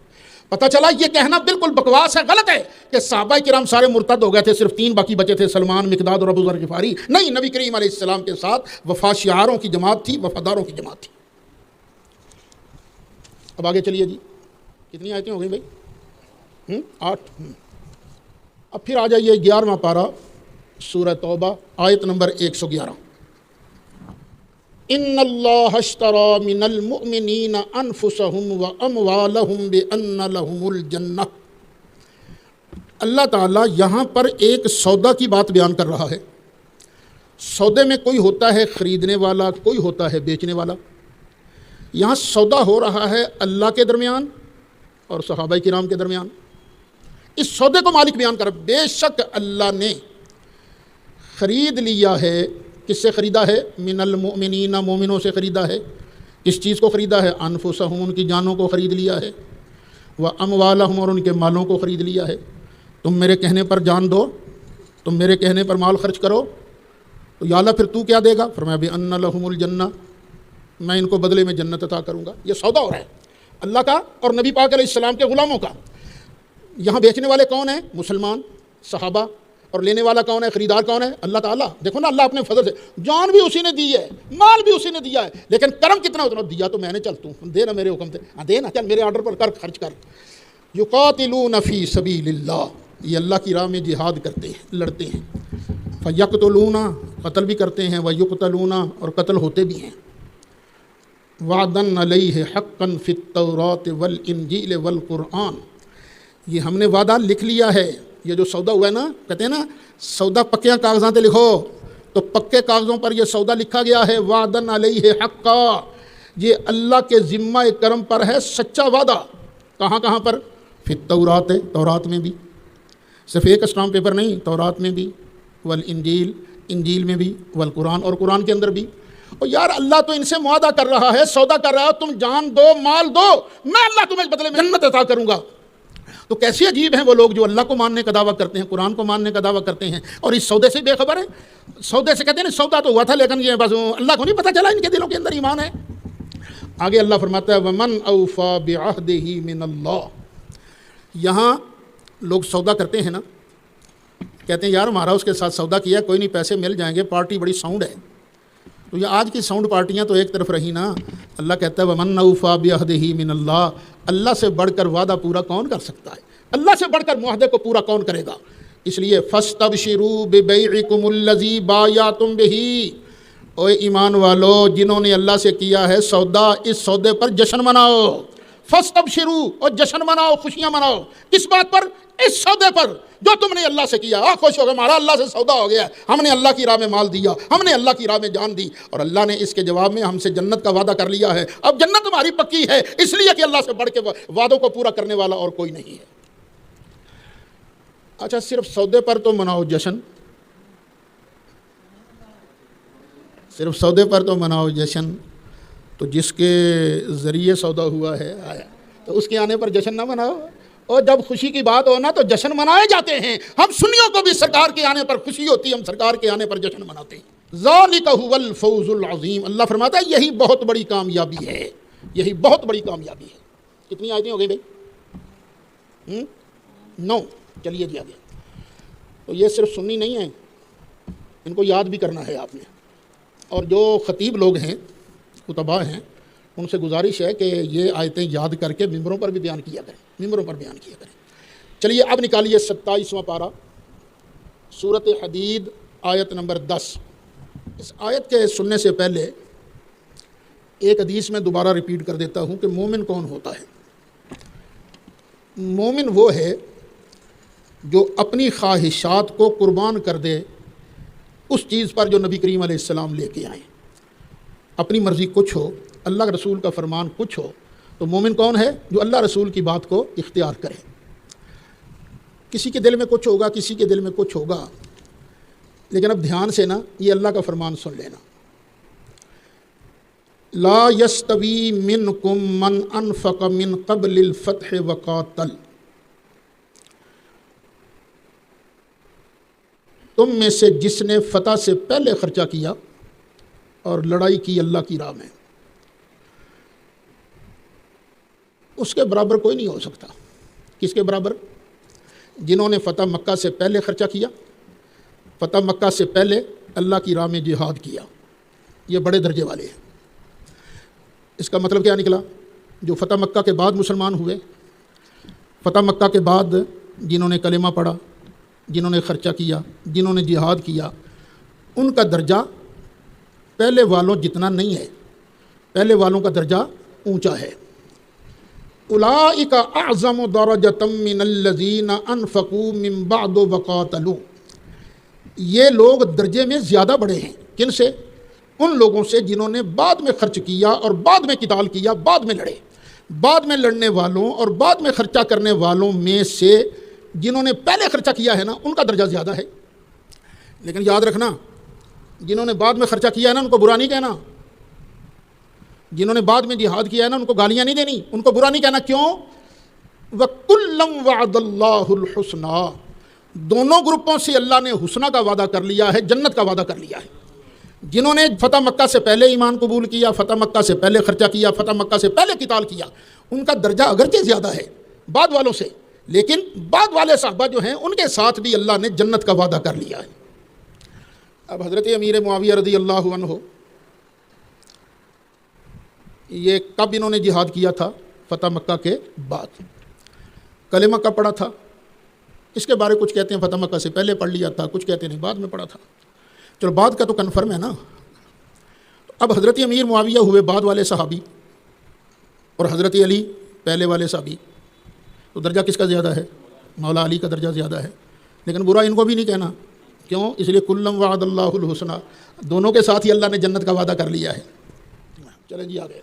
پتہ چلا یہ کہنا بالکل بکواس ہے، غلط ہے کہ صحابہ کرام سارے مرتد ہو گئے تھے، صرف 3 باقی بچے تھے، سلمان، مقداد اور ابو ذر غفاری۔ نہیں، نبی کریم علیہ السلام کے ساتھ وفا شعاروں کی جماعت تھی، وفاداروں کی جماعت تھی۔ اب آگے چلیے جی، کتنی آیتیں ہو گئی بھائی؟ 8۔ اب پھر آ جائیے 11واں پارہ سورہ توبہ آیت نمبر 111۔ ان اللہ اشتری من المؤمنین انفسهم واموالهم بان لهم الجنہ۔ اللہ تعالیٰ یہاں پر ایک سودا کی بات بیان کر رہا ہے۔ سودے میں کوئی ہوتا ہے خریدنے والا، کوئی ہوتا ہے بیچنے والا۔ یہاں سودا ہو رہا ہے اللہ کے درمیان اور صحابہ کرام کے درمیان۔ اس سودے کو مالک بیان کر، بے شک اللہ نے خرید لیا ہے۔ کس سے خریدا ہے؟ من المؤمنین، مومنوں سے خریدا ہے۔ کس چیز کو خریدا ہے؟ انفسہم، ان کی جانوں کو خرید لیا ہے، واموالہم، اور ان کے مالوں کو خرید لیا ہے۔ تم میرے کہنے پر جان دو، تم میرے کہنے پر مال خرچ کرو، تو یا اللہ پھر تو کیا دے گا؟ فرمایا بان لہم الجنہ، میں ان کو بدلے میں جنت عطا کروں گا۔ یہ سودا ہو رہا ہے اللہ کا اور نبی پاک علیہ السلام کے غلاموں کا۔ یہاں بیچنے والے کون ہیں؟ مسلمان، صحابہ، اور لینے والا کون ہے؟ خریدار کون ہے؟ اللہ تعالیٰ۔ دیکھو نا، اللہ اپنے فضل سے، جان بھی اسی نے دی ہے، مال بھی اسی نے دیا ہے، لیکن کرم کتنا اتنا دیا تو میں نے، چل تو دے نا میرے حکم سے، دے نا، چل میرے آرڈر پر کر، خرچ کر۔ یقاتلون فی سبیل اللہ، یہ اللہ کی راہ میں جہاد کرتے ہیں، لڑتے ہیں۔ فیقتلون، قتل بھی کرتے ہیں، ویقتلون، اور قتل ہوتے بھی ہیں۔ وعدن علیہ حقا فی التوراۃ والانجیل والقرآن، یہ ہم نے وعدہ لکھ لیا ہے۔ یہ جو سودا ہوا ہے نا، کہتے ہیں نا سودا پکے کاغذات پہ لکھو، تو پکے کاغذوں پر یہ سودا لکھا گیا ہے۔ وعدن علیہ حقا، یہ اللہ کے ذمہ کرم پر ہے سچا وعدہ۔ کہاں کہاں پر؟ فی التوراۃ، تورات میں بھی، صرف ایک اسٹامپ پیپر نہیں، تورات میں بھی، والانجیل، انجیل میں بھی، والقرآن، اور قرآن کے اندر بھی۔ اور یار اللہ تو ان سے معاہدہ کر رہا ہے، سودا کر رہا ہے، تم جان دو، مال دو، میں اللہ تمہیں بدلے میں جنت عطا کروں گا۔ تو کیسے عجیب ہیں وہ لوگ جو اللہ کو ماننے کا دعویٰ کرتے ہیں، قرآن کو ماننے کا دعویٰ کرتے ہیں، اور اس سودے سے بے خبر ہیں۔ سودے سے کہتے ہیں نا، سودا تو ہوا تھا لیکن یہ بس اللہ کو نہیں پتہ چلا ان کے دلوں کے اندر ایمان ہے۔ آگے اللہ فرماتا ہے وَمَنْ أَوْفَى بِعَهْدِهِ مِنَ اللَّهِ۔ یہاں لوگ سودا کرتے ہیں نا، کہتے ہیں یار ہمارا اس کے ساتھ سودا کیا، کوئی نہیں، پیسے مل جائیں گے، پارٹی بڑی ساؤنڈ ہے۔ تو یہ آج کی ساؤنڈ پارٹیاں تو ایک طرف رہی نا۔ اللہ کہتا ہے وَمَنْ أَوْفَى بِعَهْدِهِ مِنَ اللَّهِ، اللہ سے بڑھ کر وعدہ پورا کون کر سکتا ہے؟ اللہ سے بڑھ کر معاہدے کو پورا کون کرے گا؟ اس لیے فَاسْتَبْشِرُوا بِبَيْعِكُمُ الَّذِي بَايَعْتُمْ بِهِ، اے ایمان والو جنہوں نے اللہ سے کیا ہے سودا، اس سودے پر جشن مناؤ۔ فَاسْتَبْشِرُوا، اور جشن مناؤ، خوشیاں مناؤ۔ کس بات پر؟ اس سودے پر جو تم نے اللہ سے کیا۔ خوش ہو گئے، ہمارا اللہ سے سودا ہو گیا، ہم نے اللہ کی راہ میں مال دیا، ہم نے اللہ کی راہ میں جان دی، اور اللہ نے اس کے جواب میں ہم سے جنت کا وعدہ کر لیا ہے۔ اب جنت ہماری پکی ہے، اس لیے کہ اللہ سے بڑھ کے وعدوں کو پورا کرنے والا اور کوئی نہیں ہے۔ اچھا، صرف سودے پر تو مناؤ جشن، صرف سودے پر تو مناؤ جشن، تو جس کے ذریعے سودا ہوا ہے آیا، تو اس کے آنے پر جشن نہ مناؤ۔ اور جب خوشی کی بات ہو نا تو جشن منائے جاتے ہیں۔ ہم سنیوں کو بھی سرکار کے آنے پر خوشی ہوتی ہے، ہم سرکار کے آنے پر جشن مناتے ہیں۔ ذالک هو الفوز العظیم، اللہ فرماتا ہے یہی بہت بڑی کامیابی ہے، یہی بہت بڑی کامیابی ہے۔ کتنی آیتیں ہو گئی بھائی؟ 9۔ چلیے جی آگے۔ تو یہ صرف سننی نہیں ہے، ان کو یاد بھی کرنا ہے آپ نے۔ اور جو خطیب لوگ ہیں، خطباء ہیں، ان سے گزارش ہے کہ یہ آیتیں یاد کر کے ممبروں پر بھی بیان کیا کریں، ممبروں پر بیان کیا کریں۔ چلیے اب نکالیے 27واں پارہ سورۃ حدید آیت نمبر 10۔ اس آیت کے سننے سے پہلے ایک حدیث میں دوبارہ ریپیٹ کر دیتا ہوں کہ مومن کون ہوتا ہے۔ مومن وہ ہے جو اپنی خواہشات کو قربان کر دے اس چیز پر جو نبی کریم علیہ السلام لے کے آئیں۔ اپنی مرضی کچھ ہو، اللہ کے رسول کا فرمان کچھ ہو، تو مومن کون ہے؟ جو اللہ رسول کی بات کو اختیار کرے۔ کسی کے دل میں کچھ ہوگا، کسی کے دل میں کچھ ہوگا، لیکن اب دھیان سے نا یہ اللہ کا فرمان سن لینا۔ لا یستوی منکم من انفق من قبل الفتح وقاتل، تم میں سے جس نے فتح سے پہلے خرچہ کیا اور لڑائی کی اللہ کی راہ میں، اس کے برابر کوئی نہیں ہو سکتا۔ کس کے برابر؟ جنہوں نے فتح مکہ سے پہلے خرچہ کیا، فتح مکہ سے پہلے اللہ کی راہ میں جہاد کیا، یہ بڑے درجے والے ہیں۔ اس کا مطلب کیا نکلا؟ جو فتح مکہ کے بعد مسلمان ہوئے، فتح مکہ کے بعد جنہوں نے کلمہ پڑھا، جنہوں نے خرچہ کیا، جنہوں نے جہاد کیا، ان کا درجہ پہلے والوں جتنا نہیں ہے، پہلے والوں کا درجہ اونچا ہے۔ اولئک اعظم درجۃ من الذین انفقوا من بعد وقاتلوا، یہ لوگ درجے میں زیادہ بڑے ہیں۔ کن سے؟ ان لوگوں سے جنہوں نے بعد میں خرچ کیا اور بعد میں قتال کیا، بعد میں لڑے۔ بعد میں لڑنے والوں اور بعد میں خرچہ کرنے والوں میں سے جنہوں نے پہلے خرچہ کیا ہے نا، ان کا درجہ زیادہ ہے۔ لیکن یاد رکھنا، جنہوں نے بعد میں خرچہ کیا ہے نا، ان کو برا نہیں کہنا۔ جنہوں نے بعد میں جہاد کیا ہے نا، ان کو گالیاں نہیں دینی، ان کو برا نہیں کہنا۔ کیوں؟ وَكُلًّا وَعَدَ اللَّهُ الْحُسْنَى، دونوں گروپوں سے اللہ نے حسنہ کا وعدہ کر لیا ہے، جنت کا وعدہ کر لیا ہے۔ جنہوں نے فتح مکہ سے پہلے ایمان قبول کیا، فتح مکہ سے پہلے خرچہ کیا، فتح مکہ سے پہلے قتال کیا، ان کا درجہ اگرچہ زیادہ ہے بعد والوں سے، لیکن بعد والے صحابہ جو ہیں ان کے ساتھ بھی اللہ نے جنت کا وعدہ کر لیا ہے۔ اب حضرت امیر معاویہ رضی اللہ عنہ، یہ کب انہوں نے جہاد کیا تھا؟ فتح مکہ کے بعد۔ کلمہ کب پڑھا تھا؟ اس کے بارے کچھ کہتے ہیں فتح مکہ سے پہلے پڑھ لیا تھا، کچھ کہتے ہیں نہیں بعد میں پڑھا تھا۔ چلو بعد کا تو کنفرم ہے نا۔ اب حضرت امیر معاویہ ہوئے بعد والے صحابی اور حضرت علی پہلے والے صحابی، تو درجہ کس کا زیادہ ہے؟ مولا علی کا درجہ زیادہ ہے۔ لیکن برا ان کو بھی نہیں کہنا۔ کیوں؟ اس لیے کلًا وعد اللہ الحسنى، دونوں کے ساتھ ہی اللہ نے جنت کا وعدہ کر لیا ہے۔ چلیں جی آگے۔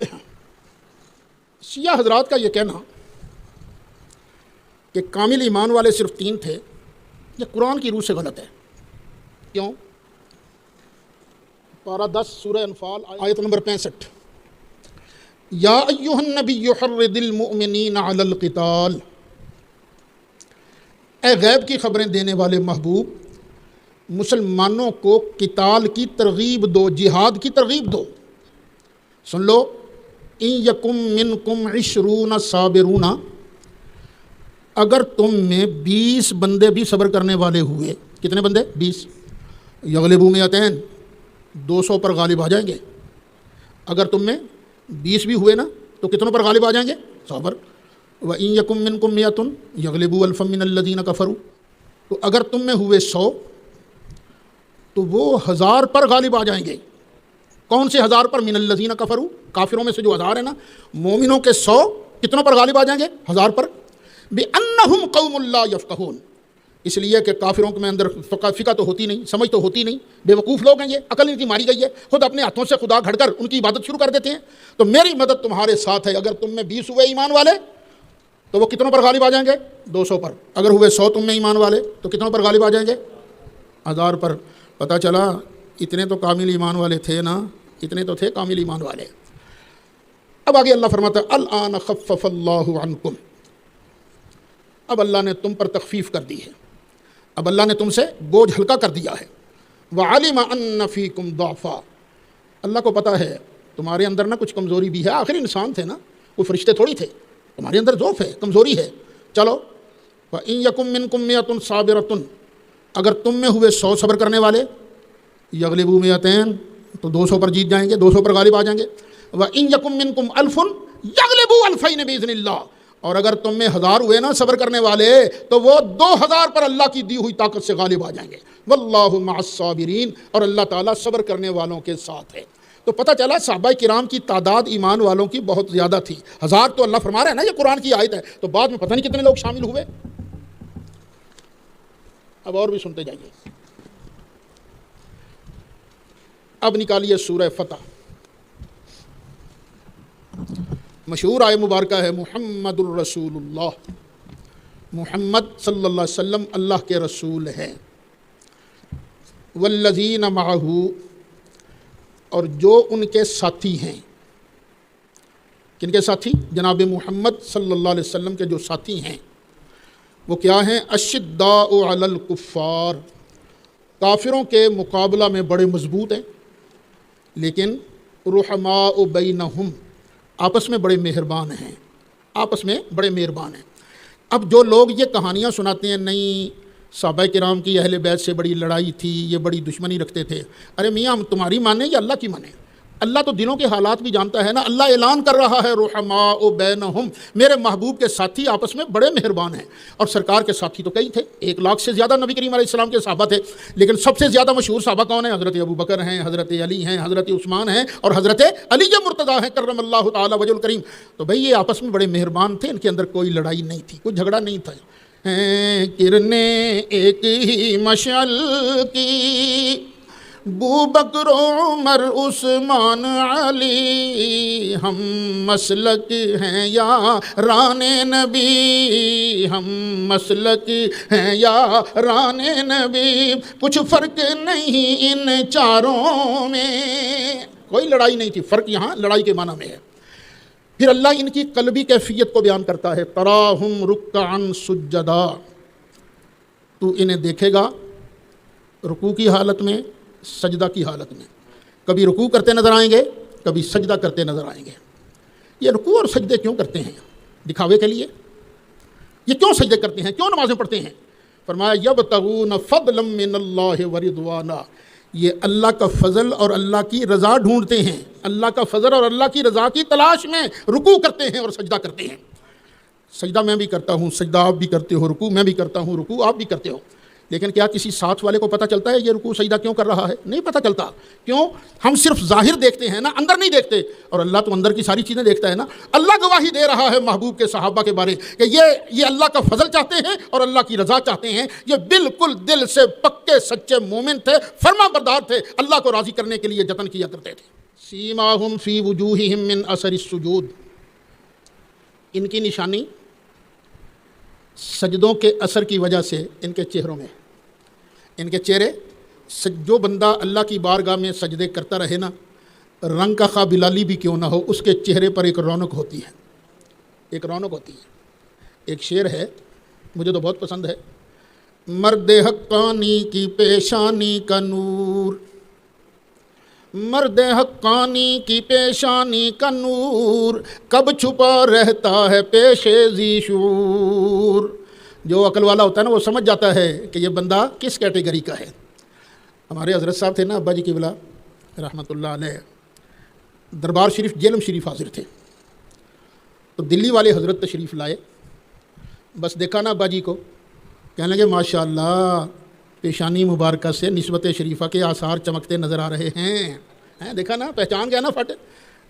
شیعہ حضرات کا یہ کہنا کہ کامل ایمان والے صرف 3 تھے، یہ قرآن کی روح سے غلط ہے۔ کیوں؟ پارہ 10 سورہ انفال آیت نمبر 65، یا ایھا النبی حرض المؤمنین علی القتال، اے غیب کی خبریں دینے والے محبوب، مسلمانوں کو قتال کی ترغیب دو، جہاد کی ترغیب دو۔ سن لو، ان یکم منکم 20 صابرون، اگر تم میں 20 بندے بھی صبر کرنے والے ہوئے، کتنے بندے؟ 20، یغلبوا 200، 200 پر غالب آ جائیں گے۔ اگر تم میں 20 بھی ہوئے نا تو کتنوں پر غالب آ جائیں گے؟ 100 پر۔ وَإِن يَكُن مِّنكُم مِّئَةٌ يَغْلِبُوا أَلْفًا مِّنَ الَّذِينَ كَفَرُوا، تو اگر تم میں ہوئے 100 تو وہ 1000 پر غالب آ جائیں گے۔ کون سے 1000 پر؟ من الذین کفروا، کافروں میں سے جو 1000 ہے نا، مومنوں کے 100 کتنوں پر غالب آ جائیں گے؟ 1000 پر۔ بِأَنَّهُمْ قَوْمٌ لَا يَفْقَهُونَ، اس لیے کہ کافروں کے اندر فقہ تو ہوتی نہیں، سمجھ تو ہوتی نہیں، بے وقوف لوگ ہیں، یہ عقل ان کی ماری گئی ہے، خود اپنے ہاتھوں سے خدا گھڑ کر ان کی عبادت شروع کر دیتے ہیں۔ تو میری مدد تمہارے ساتھ ہے، اگر تم میں 20 ہوئے ایمان والے تو وہ کتنوں پر غالب آ جائیں گے؟ 200 پر۔ اگر ہوئے 100 تم میں ایمان والے تو کتنوں پر غالب آ جائیں گے؟ 1000 پر۔ پتہ چلا اتنے تو کامل ایمان والے تھے نا، اتنے تو تھے کامل ایمان والے۔ اب آگے اللہ فرماتا ہے الآن خفف اللہ عنکم، اب اللہ نے تم پر تخفیف کر دی ہے، اب اللہ نے تم سے بوجھ ہلکا کر دیا ہے۔ وعلم ان فیکم ضعفا، اللہ کو پتہ ہے تمہارے اندر نا کچھ کمزوری بھی ہے، آخر انسان تھے نا، کوئی فرشتے تھوڑی تھے، تمہارے اندر ضعف ہے، کمزوری ہے۔ چلو وَإِن يَكُن مِّنكُم مِّئَةٌ صَابِرَةٌ، اگر تم میں ہوئے 100 صبر کرنے والے، یغلبوا 200 تو 200 پر جیت جائیں گے، 200 پر غالب آ جائیں گے۔ وَإِن يَكُن مِّنكُمْ أَلْفٌ يَغْلِبُوا أَلْفَيْنِ بِإِذْنِ اللَّهِ، اور اگر تم میں 1000 ہوئے نا صبر کرنے والے تو وہ 2000 پر اللہ کی دی ہوئی طاقت سے غالب آ جائیں گے۔ واللہ مع الصابرین، اور اللہ تعالیٰ صبر کرنے والوں کے ساتھ ہے۔ تو پتہ چلا صحابہ کرام کی تعداد ایمان والوں کی بہت زیادہ تھی۔ 1000 تو اللہ فرما رہا ہے نا، یہ قرآن کی آیت ہے، تو بعد میں پتہ نہیں کتنے لوگ شامل ہوئے۔ اب اور بھی سنتے جائیے۔ اب نکالیے سورہ فتح، مشہور آیت مبارکہ ہے محمد الرسول اللہ، محمد صلی اللہ علیہ وسلم اللہ کے رسول ہیں۔ والذین معہ، اور جو ان کے ساتھی ہیں۔ کن کے ساتھی؟ جناب محمد صلی اللہ علیہ وسلم کے جو ساتھی ہیں وہ کیا ہیں؟ اشداء علی الکفار، کافروں کے مقابلہ میں بڑے مضبوط ہیں، لیکن رحماء بینہم، آپس میں بڑے مہربان ہیں، آپس میں بڑے مہربان ہیں۔ اب جو لوگ یہ کہانیاں سناتے ہیں نہیں صحابہ کرام کی اہل بیت سے بڑی لڑائی تھی، یہ بڑی دشمنی رکھتے تھے، ارے میاں ہم تمہاری مانیں یا اللہ کی مانیں؟ اللہ تو دلوں کے حالات بھی جانتا ہے نا۔ اللہ اعلان کر رہا ہے رحماء بینہم، میرے محبوب کے ساتھی آپس میں بڑے مہربان ہیں۔ اور سرکار کے ساتھی تو کئی تھے، 1 لاکھ سے زیادہ نبی کریم علیہ السلام کے صحابہ تھے، لیکن سب سے زیادہ مشہور صحابہ کون ہیں؟ حضرت ابو بکر ہیں، حضرت علی ہیں، حضرت عثمان ہیں، اور حضرت علی مرتضیٰ ہیں کرم اللہ تعالی وجہ الکریم۔ تو بھئی یہ آپس میں بڑے مہربان تھے، ان کے اندر کوئی لڑائی نہیں تھی، کوئی جھگڑا نہیں تھا۔ کرنے ایک ہی مشعل کی، بو بکر عمر عثمان علی، ہم مسلک ہیں یا ران نبی، ہم مسلک ہیں یا ران نبی، کچھ فرق نہیں ان چاروں میں۔ کوئی لڑائی نہیں تھی، فرق یہاں لڑائی کے معنی میں ہے۔ پھر اللہ ان کی قلبی کیفیت کو بیان کرتا ہے، تراہم رکعا سجدا، تو انہیں دیکھے گا رکوع کی حالت میں، سجدہ کی حالت میں، کبھی رکوع کرتے نظر آئیں گے، کبھی سجدہ کرتے نظر آئیں گے۔ یہ رکوع اور سجدے کیوں کرتے ہیں؟ دکھاوے کے لیے؟ یہ کیوں سجدے کرتے ہیں؟ کیوں نمازیں پڑھتے ہیں؟ فرمایا یبتغون فضلا من اللہ ورضوانا، یہ اللہ کا فضل اور اللہ کی رضا ڈھونڈتے ہیں، اللہ کا فضل اور اللہ کی رضا کی تلاش میں رکوع کرتے ہیں اور سجدہ کرتے ہیں۔ سجدہ میں بھی کرتا ہوں، سجدہ آپ بھی کرتے ہو، رکوع میں بھی کرتا ہوں، رکوع آپ بھی کرتے ہو، لیکن کیا کسی ساتھ والے کو پتہ چلتا ہے یہ رکوع سجدہ کیوں کر رہا ہے؟ نہیں پتہ چلتا۔ کیوں؟ ہم صرف ظاہر دیکھتے ہیں نا، اندر نہیں دیکھتے، اور اللہ تو اندر کی ساری چیزیں دیکھتا ہے نا۔ اللہ گواہی دے رہا ہے محبوب کے صحابہ کے بارے کہ یہ اللہ کا فضل چاہتے ہیں اور اللہ کی رضا چاہتے ہیں، یہ بالکل دل سے پکے سچے مومن تھے، فرما بردار تھے، اللہ کو راضی کرنے کے لیے جتن کیا کرتے تھے۔ سیماہم فی وجوہہم من اثر السجود، ان کی نشانی سجدوں کے اثر کی وجہ سے ان کے چہروں میں، ان کے چہرے، جو بندہ اللہ کی بارگاہ میں سجدے کرتا رہے نا، رنگ کا خواہ بلالی بھی کیوں نہ ہو، اس کے چہرے پر ایک رونق ہوتی ہے، ایک رونق ہوتی ہے۔ ایک شعر ہے مجھے تو بہت پسند ہے، مرد حقانی کی پیشانی کا نور، مرد حقانی کی پیشانی کا نور، کب چھپا رہتا ہے پیش ذی شعور۔ جو عقل والا ہوتا ہے نا وہ سمجھ جاتا ہے کہ یہ بندہ کس کیٹیگری کا ہے۔ ہمارے حضرت صاحب تھے نا ابا جی قبلہ رحمۃ اللہ علیہ، دربار شریف جیلم شریف حاضر تھے، تو دلی والے حضرت تشریف لائے، بس دیکھا نا ابا جی کو، کہنے لگے ماشاء اللہ پیشانی مبارکہ سے نسبت شریفہ کے آثار چمکتے نظر آ رہے ہیں۔ دیکھا نا، پہچان گیا نا فٹ،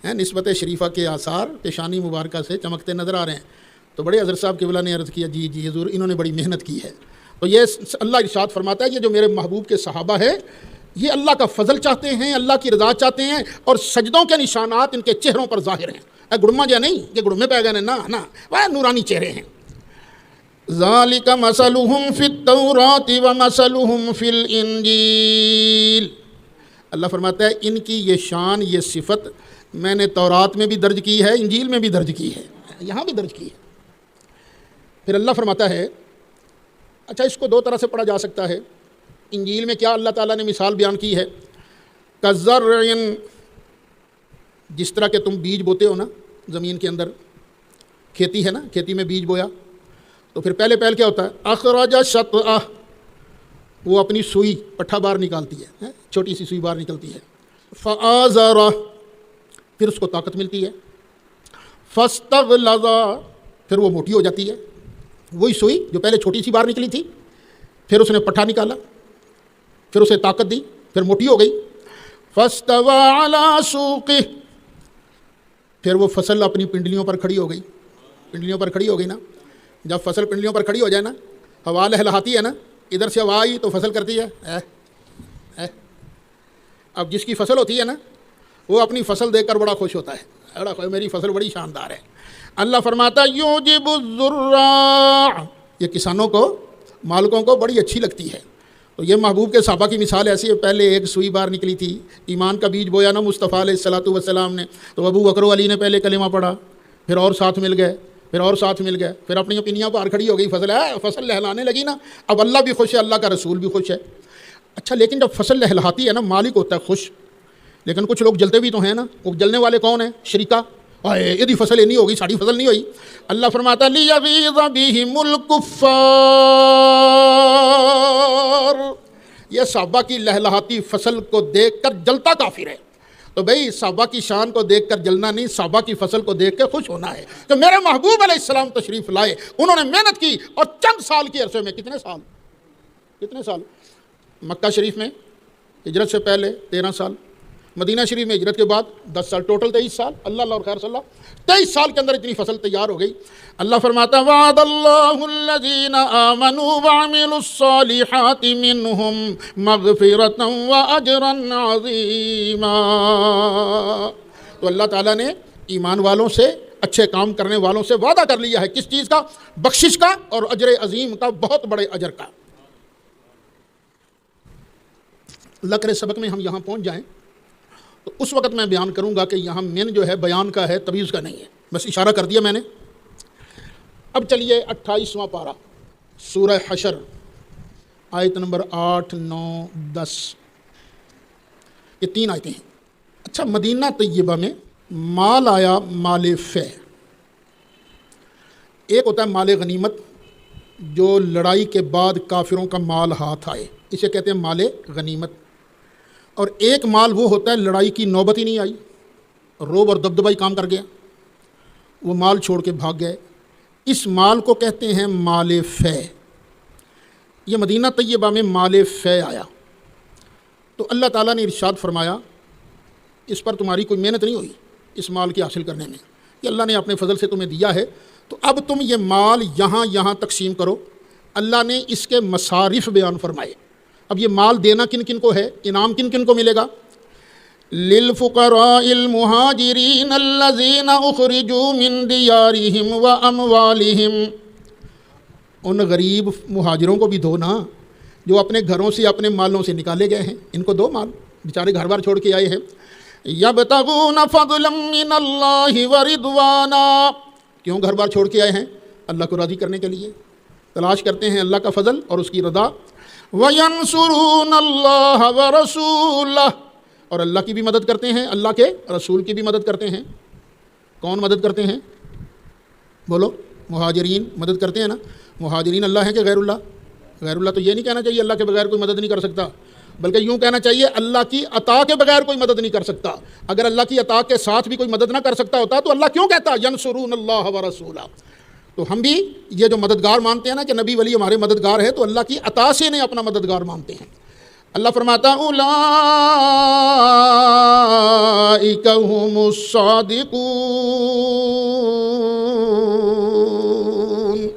نسبت شریفہ کے آثار پیشانی مبارکہ سے چمکتے نظر آ رہے ہیں۔ تو بڑے حضرت صاحب قبلہ نے عرض کیا جی جی حضور، انہوں نے بڑی محنت کی ہے۔ تو یہ اللہ ارشاد فرماتا ہے یہ جو میرے محبوب کے صحابہ ہے یہ اللہ کا فضل چاہتے ہیں، اللہ کی رضا چاہتے ہیں، اور سجدوں کے نشانات ان کے چہروں پر ظاہر ہیں۔ گڑما جا نہیں کہ گڑمے پہ گئے نا، وہ نورانی چہرے ہیں۔ ذالک مثلہم فی التوراۃ ومثلہم فی الانجیل، اللہ فرماتا ہے ان کی یہ شان، یہ صفت میں نے تورات میں بھی درج کی ہے، انجیل میں بھی درج کی ہے، یہاں بھی درج کی ہے۔ پھر اللہ فرماتا ہے، اچھا اس کو دو طرح سے پڑھا جا سکتا ہے۔ انجیل میں کیا اللہ تعالیٰ نے مثال بیان کی ہے؟ کزرع، جس طرح کہ تم بیج بوتے ہو نا زمین کے اندر، کھیتی ہے نا، کھیتی میں بیج بویا تو پھر پہلے کیا ہوتا ہے؟ اخرج شطأہ، وہ اپنی سوئی پٹھا باہر نکالتی ہے، چھوٹی سی سوئی باہر نکلتی ہے۔ فآزرہ، پھر اس کو طاقت ملتی ہے۔ فاستغلظ، پھر وہ موٹی ہو جاتی ہے، وہی سوئی جو پہلے چھوٹی سی باہر نکلی تھی، پھر اس نے پٹھا نکالا، پھر اسے طاقت دی، پھر موٹی ہو گئی۔ فاستوى على سوقه، پھر وہ فصل اپنی پنڈلیوں پر کھڑی ہو گئی، پنڈلیوں پر کھڑی ہو گئی نا۔ جب فصل پنڈلیوں پر کھڑی ہو جائے نا، ہوا لہلہاتی ہے نا، ادھر سے ہوا آئی تو فصل کرتی ہے۔ اب جس کی فصل ہوتی ہے نا وہ اپنی فصل دیکھ کر بڑا خوش ہوتا ہے، بڑا خوش، میری فصل بڑی شاندار ہے۔ اللہ فرماتا ہے یوجب الزراع، یہ کسانوں کو، مالکوں کو بڑی اچھی لگتی ہے۔ تو یہ محبوب کے صحابہ کی مثال ایسی ہے، پہلے ایک سوئی باہر نکلی تھی، ایمان کا بیج بویا نا مصطفیٰ علیہ الصلوۃ والسلام نے، تو ابو بکر و علی نے پہلے کلمہ پڑھا، پھر اور ساتھ مل گئے، پھر اور ساتھ مل گئے، پھر اپنی پنیاں باہر کھڑی ہو گئی، فصل لہلانے لگی نا۔ اب اللہ بھی خوش ہے، اللہ کا رسول بھی خوش ہے۔ اچھا لیکن جب فصل لہلاتی ہے نا، مالک ہوتا ہے خوش، لیکن کچھ لوگ جلتے بھی تو ہیں نا. وہ جلنے والے کون ہیں؟ شریکہ. یہ فصل نہیں ہوگی، ساری فصل نہیں ہوئی. اللہ فرماتا ہے لیغیظ بہم الکفار، یہ صحابہ کی لہلہاتی فصل کو دیکھ کر جلتا کافر ہے. تو بھئی صحابہ کی شان کو دیکھ کر جلنا نہیں، صحابہ کی فصل کو دیکھ کے خوش ہونا ہے کہ میرے محبوب علیہ السلام تشریف لائے، انہوں نے محنت کی اور چند سال کے عرصے میں کتنے سال مکہ شریف میں ہجرت سے پہلے 13 سال، مدینہ شریف میں ہجرت کے بعد 10 سال، ٹوٹل 23 سال. اللہ اور خیر صلی اللہ 23 سال کے اندر اتنی فصل تیار ہو گئی. اللہ فرماتا وعد اللہ الذین آمنوا وعملوا الصالحات منہم مغفرۃ واجرا عظیما. تو اللہ تعالیٰ نے ایمان والوں سے، اچھے کام کرنے والوں سے وعدہ کر لیا ہے. کس چیز کا؟ بخشش کا اور اجر عظیم کا، بہت بڑے اجر کا. اللہ کرے سبق میں ہم یہاں پہنچ جائیں تو اس وقت میں بیان کروں گا کہ یہاں مین جو ہے بیان کا ہے، تمیز کا نہیں ہے. بس اشارہ کر دیا میں نے. اب چلیے 28واں پارہ سورہ حشر، آیت نمبر 8، 9، 10، یہ 3 آیتیں ہیں. اچھا، مدینہ طیبہ میں مال آیا، مال فے. ایک ہوتا ہے مال غنیمت، جو لڑائی کے بعد کافروں کا مال ہاتھ آئے، اسے کہتے ہیں مال غنیمت. اور ایک مال وہ ہوتا ہے لڑائی کی نوبت ہی نہیں آئی، روب اور دبدبائی کام کر گیا، وہ مال چھوڑ کے بھاگ گئے. اس مال کو کہتے ہیں مال فے. یہ مدینہ طیبہ میں مال فے آیا تو اللہ تعالیٰ نے ارشاد فرمایا اس پر تمہاری کوئی محنت نہیں ہوئی اس مال کے حاصل کرنے میں، کہ اللہ نے اپنے فضل سے تمہیں دیا ہے، تو اب تم یہ مال یہاں تقسیم کرو. اللہ نے اس کے مصارف بیان فرمائے. اب یہ مال دینا کن کن کو ہے، انعام کن کن کو ملے گا؟ للفقراء المہاجرین الذین اخرجوا من دیارہم واموالہم. ان غریب مہاجروں کو بھی دو نا، جو اپنے گھروں سے اپنے مالوں سے نکالے گئے ہیں، ان کو دو مال، بیچارے گھر بار چھوڑ کے آئے ہیں. یبتغون فضلا من اللہ ورضوانا. کیوں گھر بار چھوڑ کے آئے ہیں؟ اللہ کو راضی کرنے کے لیے، تلاش کرتے ہیں اللہ کا فضل اور اس کی رضا. وَيَنْصُرُونَ اللَّهَ وَرَسُولَهُ. اور اللہ کی بھی مدد کرتے ہیں، اللہ کے رسول کی بھی مدد کرتے ہیں. کون مدد کرتے ہیں؟ بولو. مہاجرین مدد کرتے ہیں نا. مہاجرین اللہ ہیں کہ غیر اللہ؟ غیر اللہ. تو یہ نہیں کہنا چاہیے اللہ کے بغیر کوئی مدد نہیں کر سکتا، بلکہ یوں کہنا چاہیے اللہ کی عطا کے بغیر کوئی مدد نہیں کر سکتا. اگر اللہ کی عطا کے ساتھ بھی کوئی مدد نہ کر سکتا ہوتا تو اللہ کیوں کہتا ینصرون اللہ ورسولہ؟ تو ہم بھی یہ جو مددگار مانتے ہیں نا کہ نبی ولی ہمارے مددگار ہے، تو اللہ کی عطا سے انہیں اپنا مددگار مانتے ہیں. اللہ فرماتا اولئک هم الصادقون.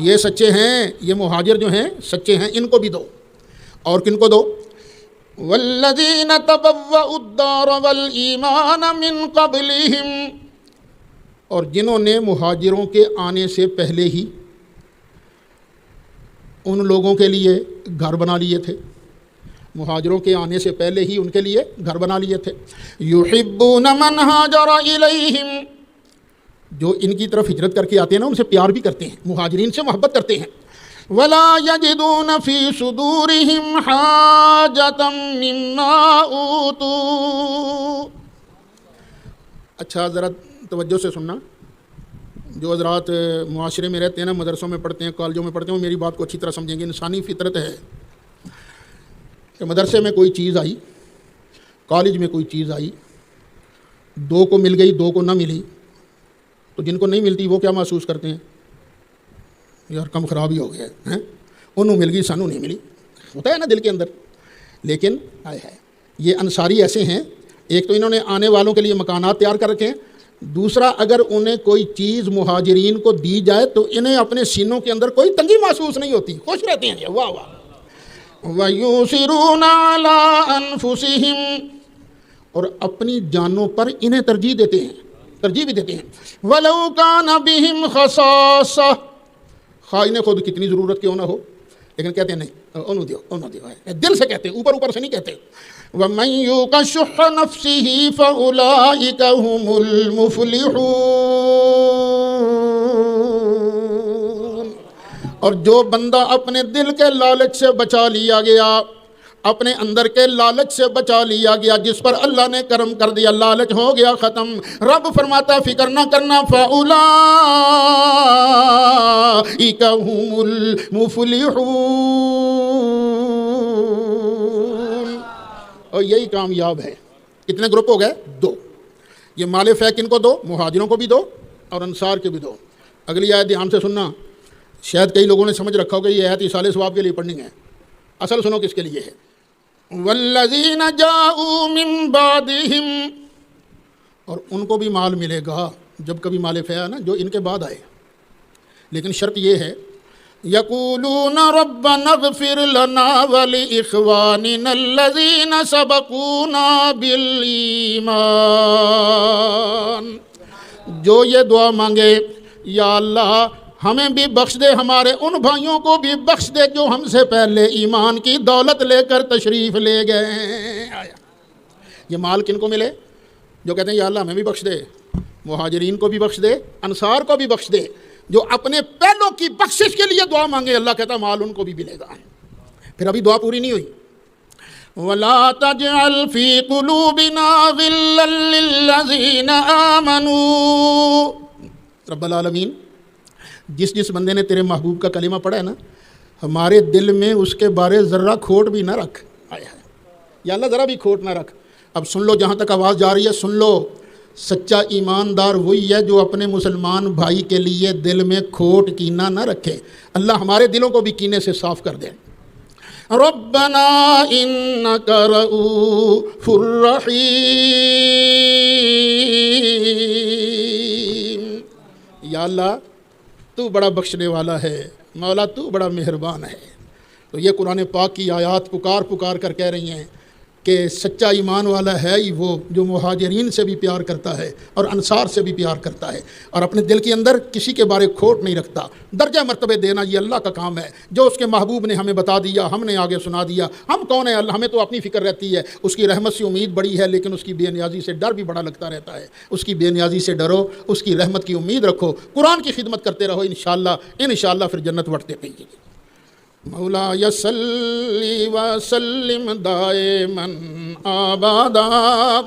یہ سچے ہیں، یہ مہاجر جو ہیں سچے ہیں، ان کو بھی دو. اور کن کو دو؟ والذین تبوؤا الدار والایمان من قبلہم. اور جنہوں نے مہاجروں کے آنے سے پہلے ہی ان لوگوں کے لیے گھر بنا لیے تھے، مہاجروں کے آنے سے پہلے ہی ان کے لیے گھر بنا لیے تھے. یحبون من ہاجر الیہم. جو ان کی طرف ہجرت کر کے آتے ہیں نا، ان سے پیار بھی کرتے ہیں، مہاجرین سے محبت کرتے ہیں. ولا یجدون فی صدورہم حاجۃ مما اوتوا. اچھا ذرا توجہ سے سننا. جو حضرات معاشرے میں رہتے ہیں نا، مدرسوں میں پڑھتے ہیں، کالجوں میں پڑھتے ہیں، وہ میری بات کو اچھی طرح سمجھیں گے. انسانی فطرت ہے کہ مدرسے میں کوئی چیز آئی، کالج میں کوئی چیز آئی، 2 کو مل گئی، 2 کو نہ ملی، تو جن کو نہیں ملتی وہ کیا محسوس کرتے ہیں؟ یار کم خراب ہی ہو گیا ہے، انہوں مل گئی سانوں نہیں ملی، ہوتا ہے نا دل کے اندر. لیکن یہ انصاری ایسے ہیں، ایک تو انہوں نے آنے والوں کے لیے مکانات تیار کر رکھے ہیں، دوسرا اگر انہیں کوئی چیز مہاجرین کو دی جائے تو انہیں اپنے سینوں کے اندر کوئی تنگی محسوس نہیں ہوتی، خوش رہتے ہیں. واہ واہ. وَيُؤْثِرُونَ عَلَىٰ أَنفُسِهِمْ. اور اپنی جانوں پر انہیں ترجیح بھی دیتے ہیں. وَلَوْ كَانَ بِهِمْ خَصَاصَةٌ. خواہ انہیں خود کتنی ضرورت کیوں نہ ہو، لیکن کہتے ہیں نہیں انہوں دیو، دل سے کہتے ہیں، اوپر سے نہیں کہتے. وَمَن يُوقَ شُحَّ نَفْسِهِ فَأُولَٰئِكَ هُمُ الْمُفْلِحُونَ. اور جو بندہ اپنے دل کے لالچ سے بچا لیا گیا اپنے اندر کے لالچ سے بچا لیا گیا، جس پر اللہ نے کرم کر دیا، لالچ ہو گیا ختم۔ رب فرماتا فکر نہ کرنا، فَأُولَٰئِکَ هُمُ الْمُفْلِحُونَ، اور یہی کامیاب ہے۔ کتنے گروپ ہو گئے؟ 2۔ یہ مال فے کن کو دو؟ مہاجروں کو بھی دو اور انصار کے بھی دو۔ اگلی آیت دھیان سے سننا، شاید کئی لوگوں نے سمجھ رکھا ہوگا یہ آیت ایصال ثواب کے لیے پڑھنی ہے، اصل سنو کس کے لیے ہے۔ والذین جاءوا من بعدہم، اور ان کو بھی مال ملے گا جب کبھی مال فے نا، جو ان کے بعد آئے، لیکن شرط یہ ہے یقولون ربنا اغفر لنا ولإخواننا الذین سبقونا بالایمان، جو یہ دعا مانگے یا اللہ ہمیں بھی بخش دے، ہمارے ان بھائیوں کو بھی بخش دے جو ہم سے پہلے ایمان کی دولت لے کر تشریف لے گئے۔ یہ مال کن کو ملے؟ جو کہتے ہیں یا اللہ ہمیں بھی بخش دے، مہاجرین کو بھی بخش دے، انصار کو بھی بخش دے، جو اپنے پہلوں کی بخشش کے لیے دعا مانگے، اللہ کہتا مال ان کو بھی ملے گا۔ پھر ابھی دعا پوری نہیں ہوئی، وَلَا تَجْعَلْ فِي قُلُوبِنَا غِلًّا لِّلَّذِينَ آمَنُوا، رب العالمین جس جس بندے نے تیرے محبوب کا کلمہ پڑھا ہے نا، ہمارے دل میں اس کے بارے ذرہ کھوٹ بھی نہ رکھ۔ آیا ہے یا اللہ ذرا بھی کھوٹ نہ رکھ۔ اب سن لو، جہاں تک آواز جا رہی ہے سن لو، سچا ایماندار وہی ہے جو اپنے مسلمان بھائی کے لیے دل میں کھوٹ کینہ نہ رکھے۔ اللہ ہمارے دلوں کو بھی کینے سے صاف کر دے۔ ربنا انک رؤوف رحیم، یا اللہ تو بڑا بخشنے والا ہے، مولا تو بڑا مہربان ہے۔ تو یہ قرآن پاک کی آیات پکار پکار کر کہہ رہی ہیں کہ سچا ایمان والا ہے ہی وہ جو مہاجرین سے بھی پیار کرتا ہے اور انصار سے بھی پیار کرتا ہے، اور اپنے دل کے اندر کسی کے بارے کھوٹ نہیں رکھتا۔ درجہ مرتبے دینا یہ اللہ کا کام ہے، جو اس کے محبوب نے ہمیں بتا دیا ہم نے آگے سنا دیا۔ ہم کون ہیں؟ اللہ ہمیں تو اپنی فکر رہتی ہے، اس کی رحمت سے امید بڑی ہے، لیکن اس کی بے نیازی سے ڈر بھی بڑا لگتا رہتا ہے۔ اس کی بے نیازی سے ڈرو، اس کی رحمت کی امید رکھو، قرآن کی خدمت کرتے رہو، انشاءاللہ پھر جنت وٹتے پئی گی۔ مولا صلی وسلم دائما ابدا